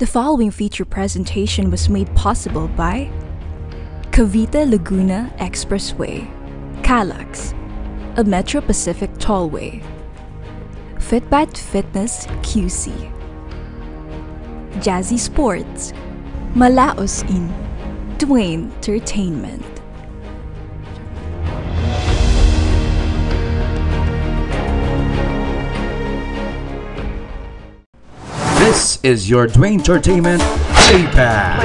The following feature presentation was made possible by Cavite Laguna Expressway, Calax, a Metro Pacific Tollway, Fitbat Fitness QC, Jazzy Sports, Malaos Inn, Dwayne Entertainment. This is your Dwayne Entertainment Playpad.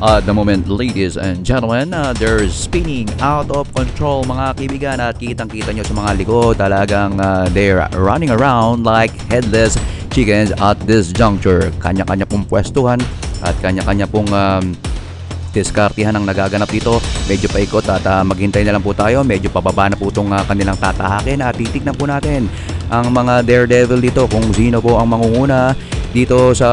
At the moment, ladies and gentlemen, they're spinning out of control mga kaibigan, at kitang-kita nyo sa mga likod talagang they're running around like headless chickens at this juncture. Kanya-kanya pong pwestuhan at kanya-kanya pong diskartihan ang nagaganap dito. Medyo paikot at maghintay na lang po tayo. Medyo pababa na po itong kanilang tatahakin at titignan po natin ang mga daredevil dito kung sino po ang mangunguna dito sa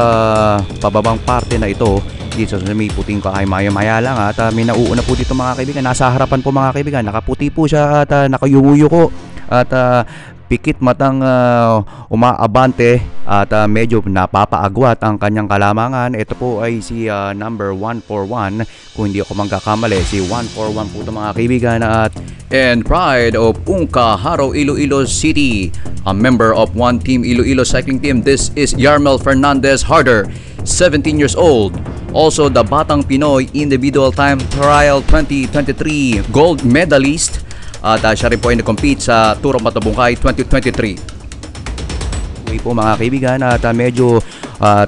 pababang parte na ito. Dito sa may puting kahay-maya lang at may nauuna po dito mga kaibigan. Nasa harapan po mga kaibigan, nakaputi po siya at nakayuyuko at pikit matang umaabante at medyo napapaagwat ang kanyang kalamangan. Ito po ay si number 141, kung hindi ako magkakamali, si 141 po ito mga kaibigan. At and pride of Ungka Haro, Iloilo City, a member of One Team Iloilo Cycling Team, this is Yarmel Fernandez Harder, 17 years old. Also the Batang Pinoy Individual Time Trial 2023 gold medalist. At siya rin po ay nag-compete sa Tour of Matabungkay 2023. Uwi po mga kaibigan at medyo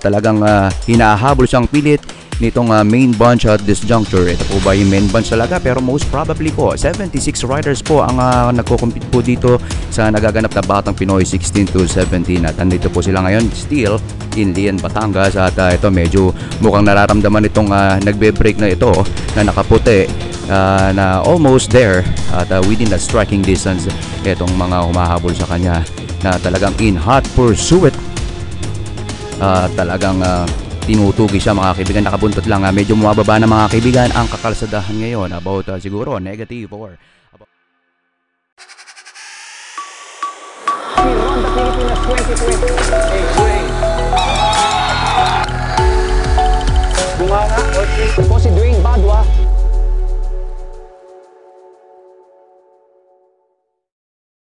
talagang hinahabol siyang pilit nitong main bunch at this juncture. Ito po ba yung main bunch talaga? Pero most probably po 76 riders po ang nagko-compete po dito sa nagaganap na Batang Pinoy 16 to 17. At andito po sila ngayon still in Lian, Batangas. At ito medyo mukhang nararamdaman itong nagbe-break na ito na nakaputi na almost there at within the striking distance itong mga humahabol sa kanya na talagang in hot pursuit. Talagang tinutugi siya mga kaibigan, nakabuntot lang. Medyo mababa na mga kaibigan ang kakalsadahan ngayon, about siguro negative or Honda Pilipinas 2020. Bunganga, po si Dwayne Badwa.